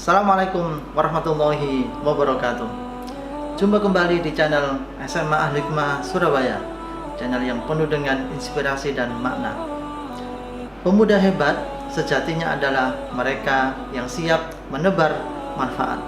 Assalamualaikum warahmatullahi wabarakatuh. Jumpa kembali di channel SMA Al-Hikmah Surabaya, channel yang penuh dengan inspirasi dan makna. Pemuda hebat sejatinya adalah mereka yang siap menebar manfaat.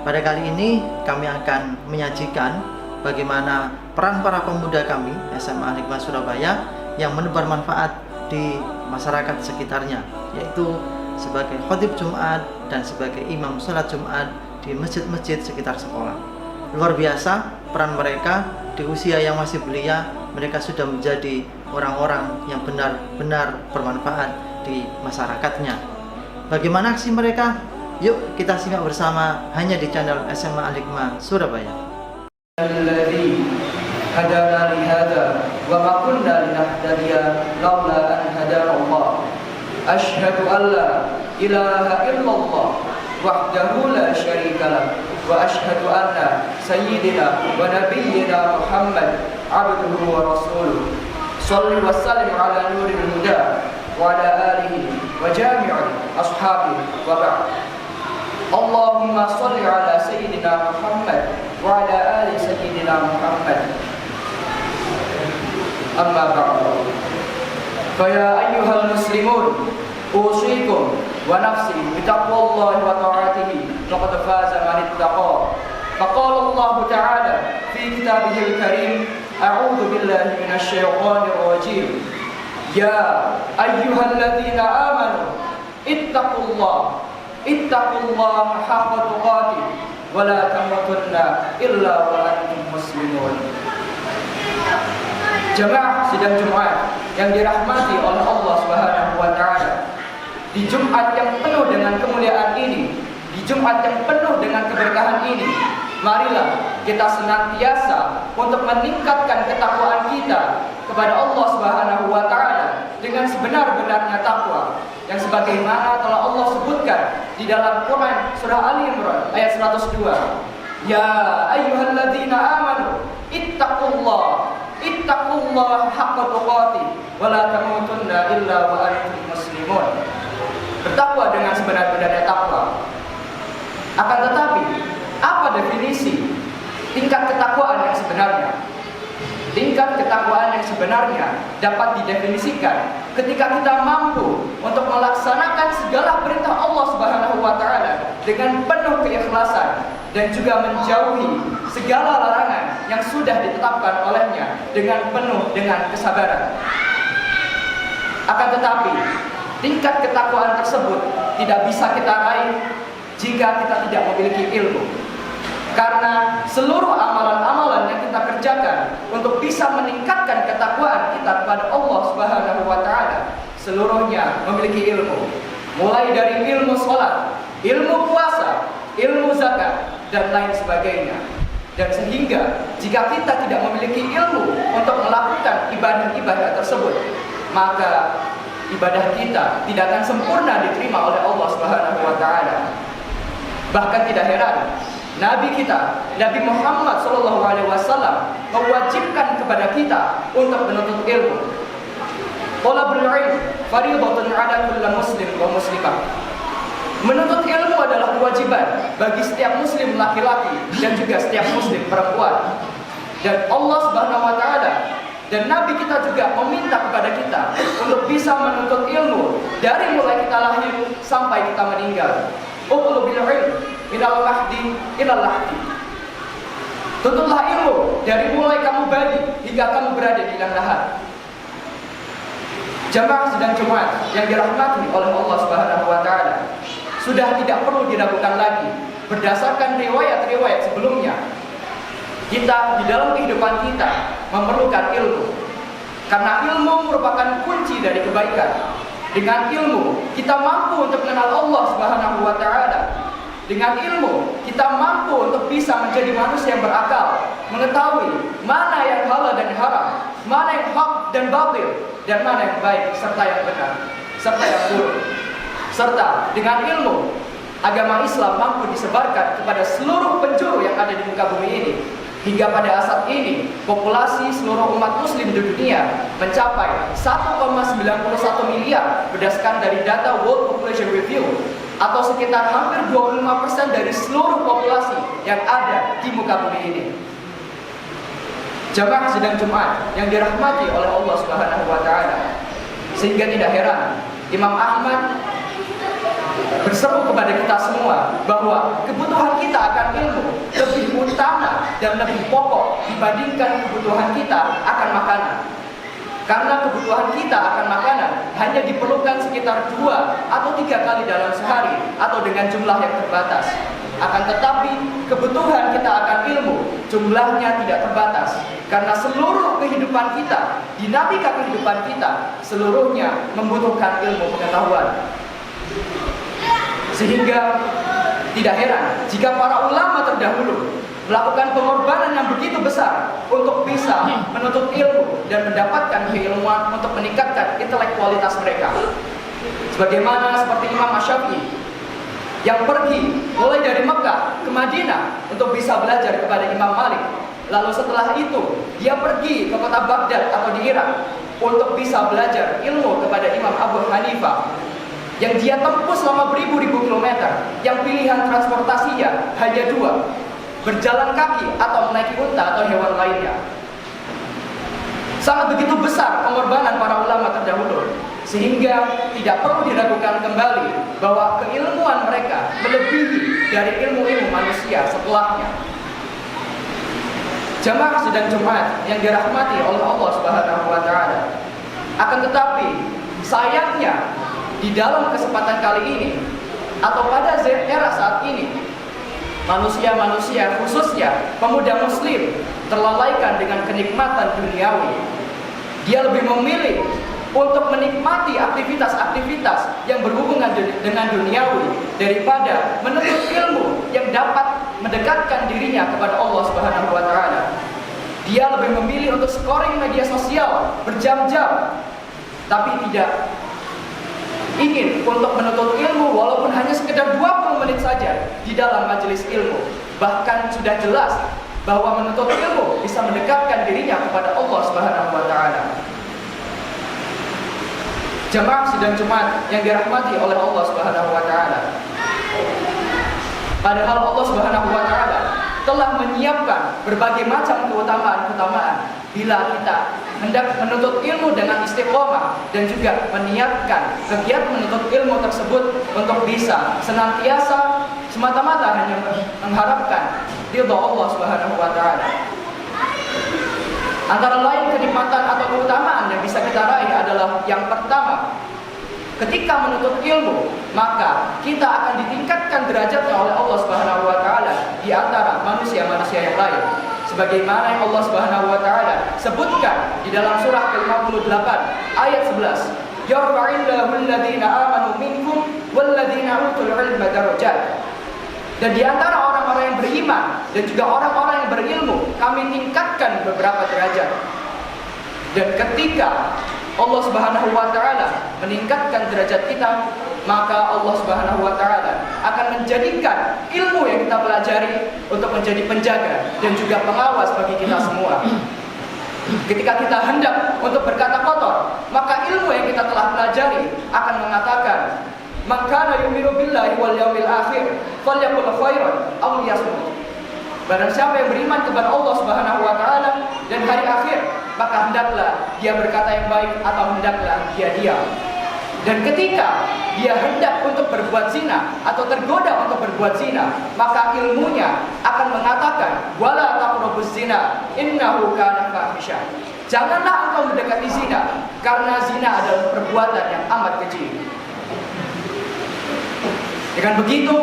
Pada kali ini kami akan menyajikan bagaimana peran para pemuda kami SMA Al-Hikmah Surabaya yang menebar manfaat di masyarakat sekitarnya, yaitu sebagai khatib Jumat dan sebagai imam salat Jumat di masjid-masjid sekitar sekolah. Luar biasa peran mereka di usia yang masih belia. Mereka sudah menjadi orang-orang yang benar-benar bermanfaat di masyarakatnya. Bagaimana aksi mereka? Yuk kita simak bersama hanya di channel SMA Al-Hikmah Surabaya. Alladzi hadana li hadza wa ma kunna linahtadiya laula an hadana Allah. Asyhadu an la ilaha illallah wahdahu la syarika lah wa asyhadu anna sayyidina wa nabiyyina Muhammad abduhu wa rasuluh. Shalli wa sallim ala nuril huda wa ala alihi wa jami'i ashabihi wa ba'd. Allahumma shalli ala sayyidina Muhammad wa ala ali sayyidina Muhammad. Amma ba'du. Faya ayyuhal muslimun, usikum wa nafsi bitaqwallahi wa ta'atihi, faqad faza man ittaqa. Faqala Allah Ta'ala fi kitabihil karim, a'udzu billahi minasy syaithanir rajim. Ya ayyuhalladzina amanu ittaqullaha haqqa tuqatih wa la tamutunna illa wa antum muslimun. Jemaah sidang Jumat yang dirahmati oleh Allah Subhanahu wa Ta'ala, di Jumat yang penuh dengan kemuliaan ini, di Jumat yang penuh dengan keberkahan ini, marilah kita senantiasa untuk meningkatkan ketakwaan kita kepada Allah Subhanahu wa Ta'ala dengan sebenar-benarnya takwa, yang sebagaimana telah Allah sebutkan di dalam Quran surah Ali Imran ayat 102. Ya ayyuhalladzina amanu ittaqullaha haqqa tuqatih wa la tamutunna illa wa antum muslimun. Bertakwa dengan sebenar-benarnya takwa. Akan tetapi, apa definisi tingkat ketakwaan yang sebenarnya? Tingkat ketakwaan yang sebenarnya dapat didefinisikan ketika kita mampu untuk melaksanakan segala perintah Allah Subhanahu wa Ta'ala dengan penuh keikhlasan dan juga menjauhi segala larangan yang sudah ditetapkan olehnya dengan penuh dengan kesabaran. Akan tetapi, tingkat ketakwaan tersebut tidak bisa kita raih jika kita tidak memiliki ilmu. Karena seluruh amalan-amalan yang kita kerjakan untuk bisa meningkatkan ketakwaan kita kepada Allah Subhanahu wa Ta'ala, seluruhnya memiliki ilmu. Mulai dari ilmu sholat, ilmu puasa, ilmu zakat, dan lain sebagainya. Dan sehingga jika kita tidak memiliki ilmu untuk melakukan ibadah-ibadah tersebut, maka ibadah kita tidak akan sempurna diterima oleh Allah Subhanahu wa Ta'ala. Bahkan tidak heran, Nabi kita, Nabi Muhammad SAW mewajibkan kepada kita untuk menuntut ilmu. Thalabul ilm fardhatun 'ala kulli muslim wa muslimah. Menuntut ilmu adalah kewajiban bagi setiap muslim laki-laki dan juga setiap muslim perempuan. Dan Allah Subhanahu wa Ta'ala dan Nabi kita juga meminta kepada kita untuk bisa menuntut ilmu dari mulai kita lahir sampai kita meninggal. Utlubil ilm minal mahdi ilal lahdi. Tuntutlah ilmu dari mulai kamu bayi hingga kamu berada di liang lahat. Jamaah sidang Jumat yang dirahmati oleh Allah Subhanahu wa Ta'ala, sudah tidak perlu diragukan lagi berdasarkan riwayat-riwayat sebelumnya, kita di dalam kehidupan kita memerlukan ilmu. Karena ilmu merupakan kunci dari kebaikan. Dengan ilmu kita mampu untuk mengenal Allah Subhanahu wa Ta'ala. Dengan ilmu kita mampu untuk bisa menjadi manusia yang berakal, mengetahui mana yang halal dan haram, mana yang hak dan batil, dan mana yang baik serta yang benar, serta yang buruk. Serta dengan ilmu agama Islam mampu disebarkan kepada seluruh penjuru yang ada di muka bumi ini. Hingga pada saat ini, populasi seluruh umat muslim di dunia mencapai 1,91 miliar berdasarkan dari data World Population Review atau sekitar hampir 25% dari seluruh populasi yang ada di muka bumi ini. Jamaah sidang Jumat yang dirahmati oleh Allah Subhanahu wa taala. Sehingga tidak heran Imam Ahmad berseru kepada kita semua bahwa kebutuhan kita akan ilmu lebih utama dan lebih pokok dibandingkan kebutuhan kita akan makanan. Karena kebutuhan kita akan makanan hanya diperlukan sekitar 2 atau 3 kali dalam sehari atau dengan jumlah yang terbatas. Akan tetapi kebutuhan kita akan ilmu jumlahnya tidak terbatas. Karena seluruh kehidupan kita, dinamika kehidupan kita, seluruhnya membutuhkan ilmu pengetahuan. Sehingga tidak heran jika para ulama terdahulu melakukan pengorbanan yang begitu besar untuk bisa menuntut ilmu dan mendapatkan keilmuan untuk meningkatkan intelektualitas mereka. Sebagaimana seperti Imam Asy-Syafi'i yang pergi mulai dari Mekah ke Madinah untuk bisa belajar kepada Imam Malik. Lalu setelah itu dia pergi ke kota Baghdad atau di Irak untuk bisa belajar ilmu kepada Imam Abu Hanifah, yang dia tempuh selama beribu-ribu kilometer, yang pilihan transportasinya hanya 2, berjalan kaki atau menaiki unta atau hewan lainnya. Sangat begitu besar pengorbanan para ulama terdahulu, sehingga tidak perlu diragukan kembali bahwa keilmuan mereka melebihi dari ilmu-ilmu manusia setelahnya. Jamaah sidang Jumat yang dirahmati oleh Allah Subhanahu wa taala. Akan tetapi sayangnya di dalam kesempatan kali ini atau pada era saat ini, manusia-manusia khususnya pemuda muslim terlalaikan dengan kenikmatan duniawi. Dia lebih memilih untuk menikmati aktivitas-aktivitas yang berhubungan dengan duniawi daripada menuntut ilmu yang dapat mendekatkan dirinya kepada Allah Subhanahu wa taala. Dia lebih memilih untuk scrolling media sosial berjam-jam, tapi tidak ingin untuk menuntut ilmu walaupun hanya sekedar 20 menit saja di dalam majelis ilmu. Bahkan sudah jelas bahwa menuntut ilmu bisa mendekatkan dirinya kepada Allah Subhanahu wa taala. Jamaah sidang Jumat yang dirahmati oleh Allah Subhanahu wa taala. Padahal Allah Subhanahu wa taala telah menyiapkan berbagai macam keutamaan-keutamaan bila kita hendak menuntut ilmu dengan istiqomah dan juga meniatkan kegiatan menuntut ilmu tersebut untuk bisa senantiasa semata-mata hanya mengharapkan ridha Allah Subhanahu wa taala. Antara lain kenikmatan atau keutamaan yang bisa kita raih adalah yang pertama, ketika menuntut ilmu, maka kita akan ditingkatkan derajatnya oleh Allah Subhanahu wa taala di antara manusia-manusia yang lain. Sebagaimana yang Allah Subhanahu wa taala sebutkan di dalam surah ke-58 ayat 11, "Yarfa'illahu alladziina aamanu minkum walladzina utul 'ilma darajat." Dan di antara orang-orang yang beriman dan juga orang-orang yang berilmu, kami tingkatkan beberapa derajat. Dan ketika Allah Subhanahu wa taala meningkatkan derajat kita, maka Allah Subhanahu wa taala akan menjadikan ilmu yang kita pelajari untuk menjadi penjaga dan juga pengawas bagi kita semua. Ketika kita hendak untuk berkata kotor, maka ilmu yang kita telah pelajari akan mengatakan, "Man kana yu'minu billahi wal yawmil akhir falyaqul khairan aw liyasmut." Barang siapa yang beriman kepada Allah Subhanahu wa taala dan hari akhir, maka hendaklah dia berkata yang baik atau hendaklah dia diam. Dan ketika dia hendak untuk berbuat zina atau tergoda untuk berbuat zina, maka ilmunya akan mengatakan, "Wala taqrabuz zina innahu kana fahisha." Janganlah engkau mendekati zina, karena zina adalah perbuatan yang amat keji. Dengan begitu,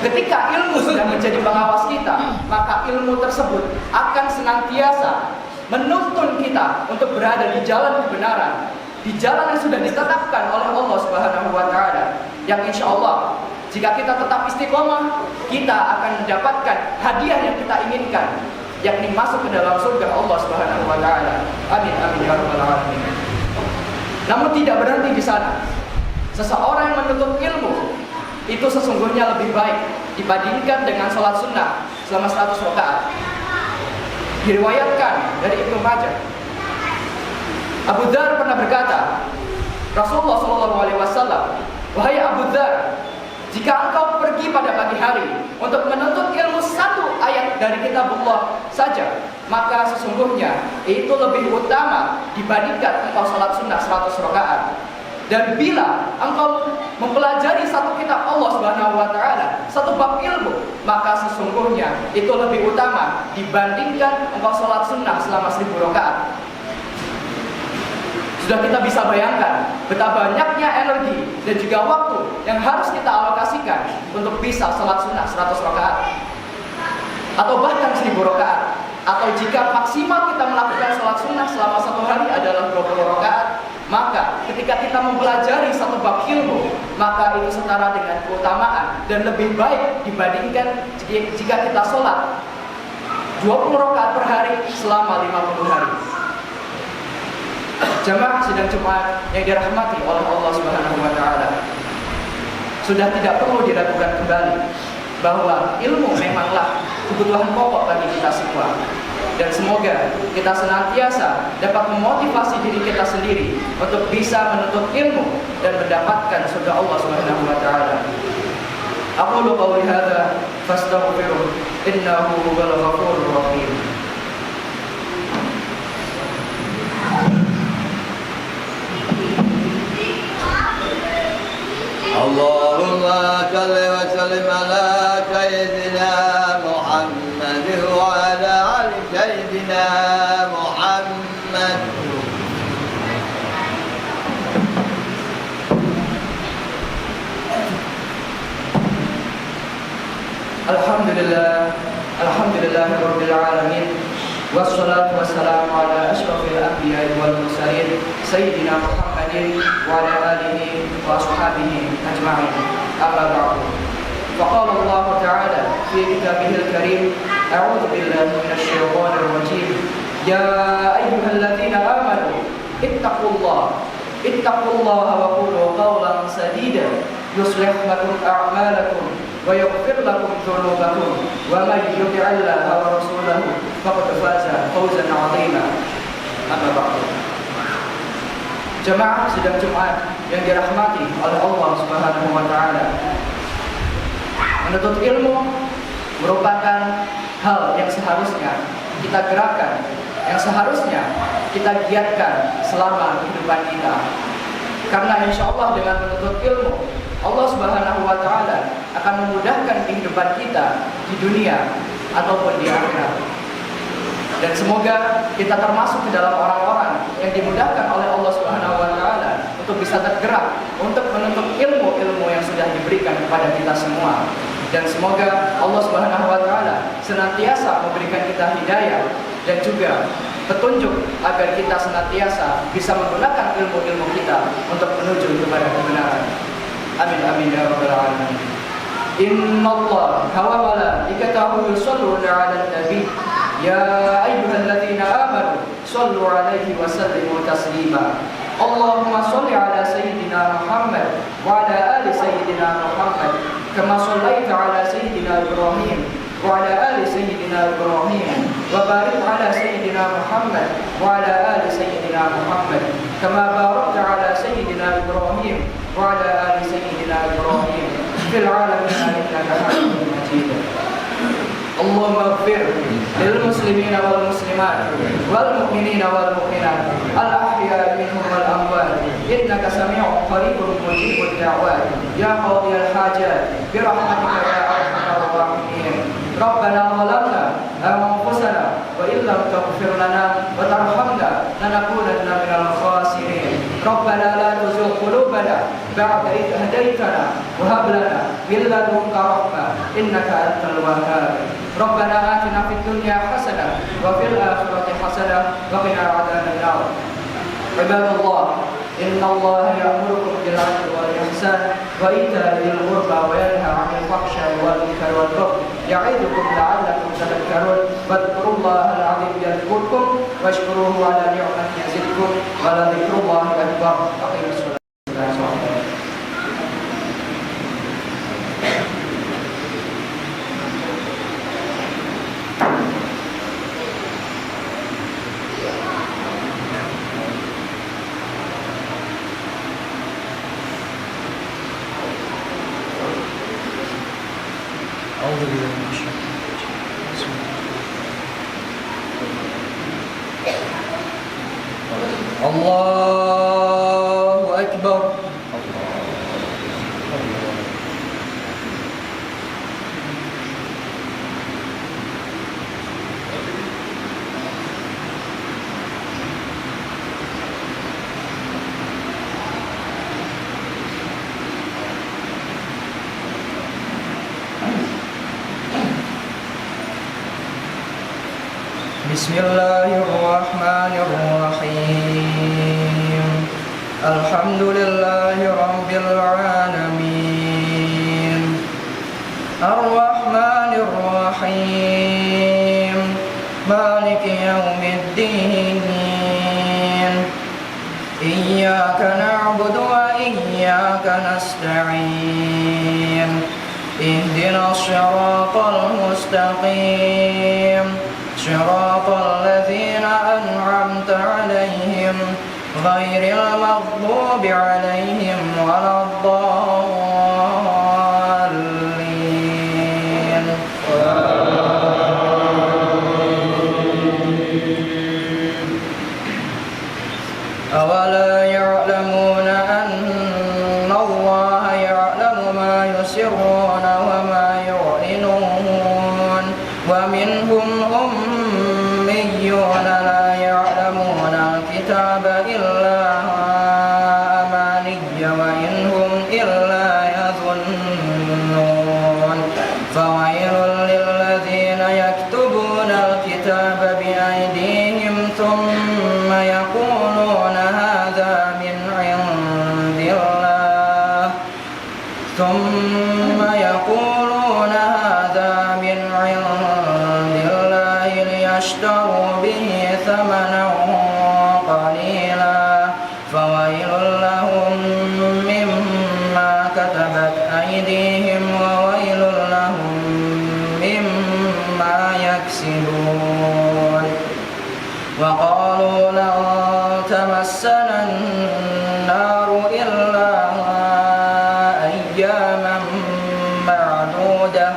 ketika ilmu sudah menjadi pengawas kita, maka ilmu tersebut akan senantiasa menuntun kita untuk berada di jalan kebenaran, di jalan yang sudah ditetapkan oleh Allah Subhanahu wa taala. Yang insya Allah, jika kita tetap istiqomah, kita akan mendapatkan hadiah yang kita inginkan, yakni masuk ke dalam surga Allah Subhanahu wa taala. Amin amin ya rabbal alamin. Namun tidak berhenti di sana. Seseorang yang menuntut ilmu itu sesungguhnya lebih baik dibandingkan dengan sholat sunnah selama 100 rakaat. Diriwayatkan dari Ibnu Majah, Abu Dzar pernah berkata, Rasulullah SAW, "Wahai Abu Dzar, Jika engkau pergi pada pagi hari untuk menuntut ilmu satu ayat dari kitabullah saja, maka sesungguhnya itu lebih utama dibandingkan engkau salat sunnah 100 rakaat. Dan bila engkau mempelajari satu kitab Allah Subhanahu wa taala, satu bab ilmu, maka sesungguhnya itu lebih utama dibandingkan engkau salat sunnah selama 1000 rakaat. Sudah kita bisa bayangkan betapa banyaknya energi dan juga waktu yang harus kita alokasikan untuk bisa salat sunnah 100 rakaat atau bahkan 1000 rakaat. Atau jika maksimal kita melakukan salat sunnah selama satu hari adalah 20 rakaat, maka ketika kita mempelajari satu bab ilmu, maka itu setara dengan keutamaan dan lebih baik dibandingkan jika kita sholat 20 rakaat per hari selama 50 hari. Jamaah sidang Jumat yang dirahmati oleh Allah Subhanahu wa taala, sudah tidak perlu diragukan kembali bahwa ilmu memanglah kebutuhan pokok bagi kita semua. Dan semoga kita senantiasa dapat memotivasi diri kita sendiri untuk bisa menuntut ilmu dan mendapatkan surga Allah Subhanahu wa taala. Aqulu qawli hadza fastaghfiruh innahu huwal ghafurur rahim. Allahumma salli wa sallim ala sayyidina Muhammad wa ala ali sayyidina Muhammad. Alhamdulillahirabbil alamin. Wassalatu wassalamu ala asyrafil anbiya'i wal mursalin sayyidina Muhammadin wa ala alihi wa ashabihi ajma'in. Amma ba'du. Faqala Allah ta'ala fi kitabihil karim, a'udzu billahi minasyaitonir rajim. Ya ayyuhalladzina amanu ittaqullaha wa qulu qawlan sadida yuslih lakum a'malakum wa yaghfir lakum dhunubakum wa may yuti'illaha wa rasulahu faqad faza fawzan 'azima. Amma ba'du. Jemaah sidang Jumat yang dirahmati oleh Allah Subhanahu wa taala, menuntut ilmu merupakan hal yang seharusnya kita gerakkan, yang seharusnya kita giatkan selama kehidupan kita. Karena insya Allah dengan menuntut ilmu, Allah Subhanahu wa taala akan memudahkan kehidupan kita di dunia ataupun di akhirat. Dan semoga kita termasuk ke dalam orang-orang yang dimudahkan oleh Allah Subhanahu wa taala untuk bisa tergerak untuk menuntut ilmu-ilmu yang sudah diberikan kepada kita semua. Dan semoga Allah Subhanahu wa taala senantiasa memberikan kita hidayah dan juga petunjuk agar kita senantiasa bisa menggunakan ilmu-ilmu kita untuk menuju kepada kebenaran. Amin amin ya rabbal alamin. Innallaha wa malaikatahu yusholluna 'alan nabi ya ayyuhalladzina amanu shallu 'alaihi wa sallimu taslima. Allahumma shalli 'ala sayyidina Muhammad wa 'ala ali sayyidina Muhammad kama shallaita 'ala sayyidina Ibrahim wa 'ala ali sayyidina Ibrahim wa barik 'ala sayyidina Muhammad wa 'ala ali sayyidina Muhammad kama barakta 'ala sayyidina Ibrahim wa 'ala ali sayyidina Ibrahim fil 'alamin innaka Hamidum Majid. Allahumma ighfir lil muslimina wal muslimat wal mu'minina wal mu'minat al ahya'i minhum wal amwat innaka sami'un qaribun mujibud da'wat ya qadiyal hajat bi rahmatika ya arhamar rahimin. Rabbana zalamna anfusana wa illam taghfir lana wa tarhamna lanakunanna minal khasirin. Rabbana la tuzigh qulubana ba'da idh hadaytana wa hab lana min ladunka rahmah innaka antal wahhab. Rabbana atina fid dunya hasanah wa fil akhirati hasanah wa qina adzaban nar. Ibadallah, innallaha ya'murukum bil 'adli wal ihsan wa ita'i dzil qurba wa yanha 'anil fahsya'i wal munkari wal baghi ya'idukum la'allakum tadhakkarun. Wadhkurullaha al-'azim yadhkurkum washkuruhu 'ala ni'matihi yazidkum wa la dzikrullahi akbar. Aqimus shalah. Allahu Akbar. Bismillahirrahmanirrahim. Alhamdulillahi rabbil alamin. Ar-Rahmanir Rahim. Maliki yaumiddin. Iyyaka na'budu wa iyyaka nasta'in. Ihdinas siratal mustaqim. صراط الذين أنعمت عليهم غير المغضوب عليهم ولا الضالين. أولا يعلمون أن الله يعلم ما يسرون وما يعلنون ومنهم أميون لا يعلمون الكتاب إلا أماني وإن هم إلا يظنون فويل للذين يكتبون الكتاب بأيديهم ثم يقولون هذا من عند الله ليشتروا به ثمنا قليلا فويل لهم مما كتبت أيديهم وويل لهم مما يكسبون. وقالوا لن تمسنا النار إلا أياما معدودة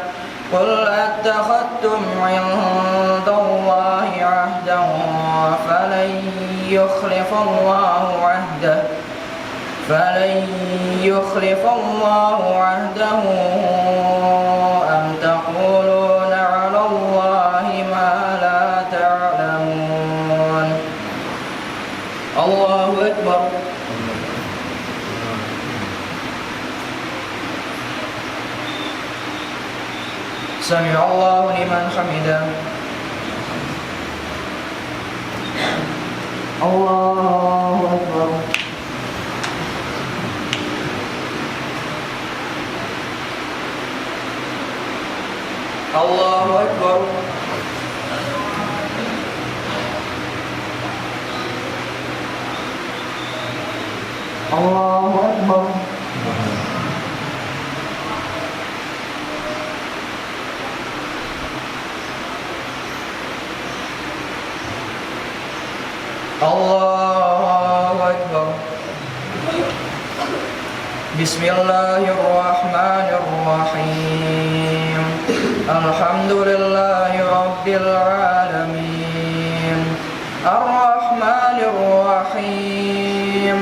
قل أتخذتم عند الله عهدا فلن يخلف الله عهده أم تقولون على الله ما لا تعلمون. الله أكبر. سمع الله لمن حمده. الله أكبر. الله أكبر. الله أكبر. الله أكبر. بسم الله الرحمن الرحيم. الحمد لله رب العالمين. الرحمن الرحيم.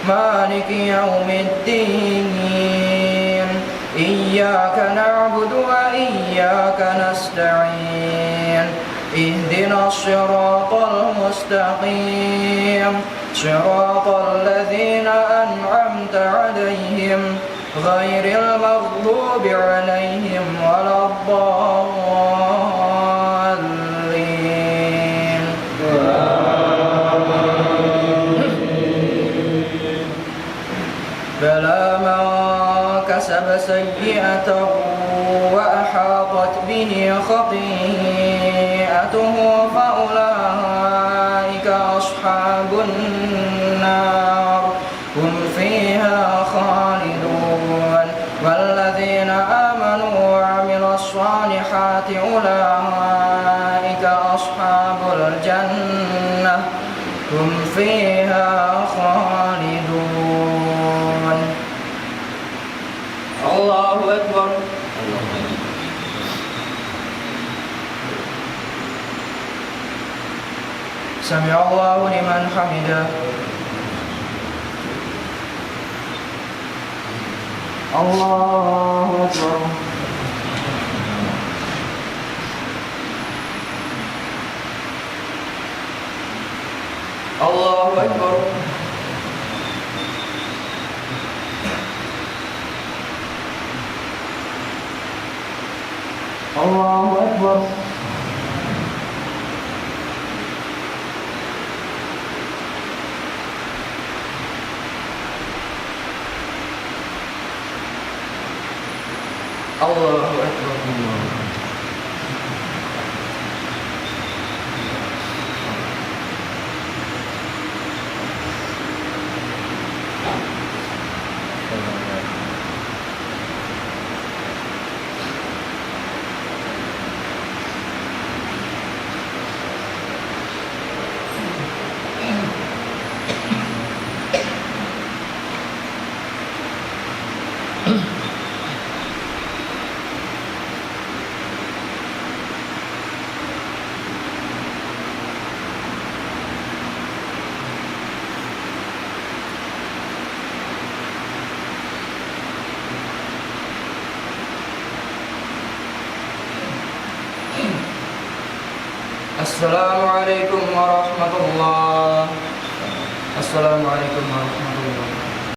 مالك يوم الدين. إياك نعبد وإياك نستعين. اهدنا الصراط المستقيم صراط الذين أنعمت عليهم غير المغضوب عليهم ولا الضالين. بلى من كسب سيئة وأحاطت به خطيئته فأولئك أصحاب النار هم فيها خالدون. والذين آمنوا وعملوا الصالحات أولئك أصحاب الجنة هم فيها خالدون. الله أكبر. سمع الله لمن حمده. الله أكبر. الله أكبر. الله أكبر. الله أكبر. Assalamualaikum warahmatullahi wabarakatuh. Assalamualaikum warahmatullahi wabarakatuh.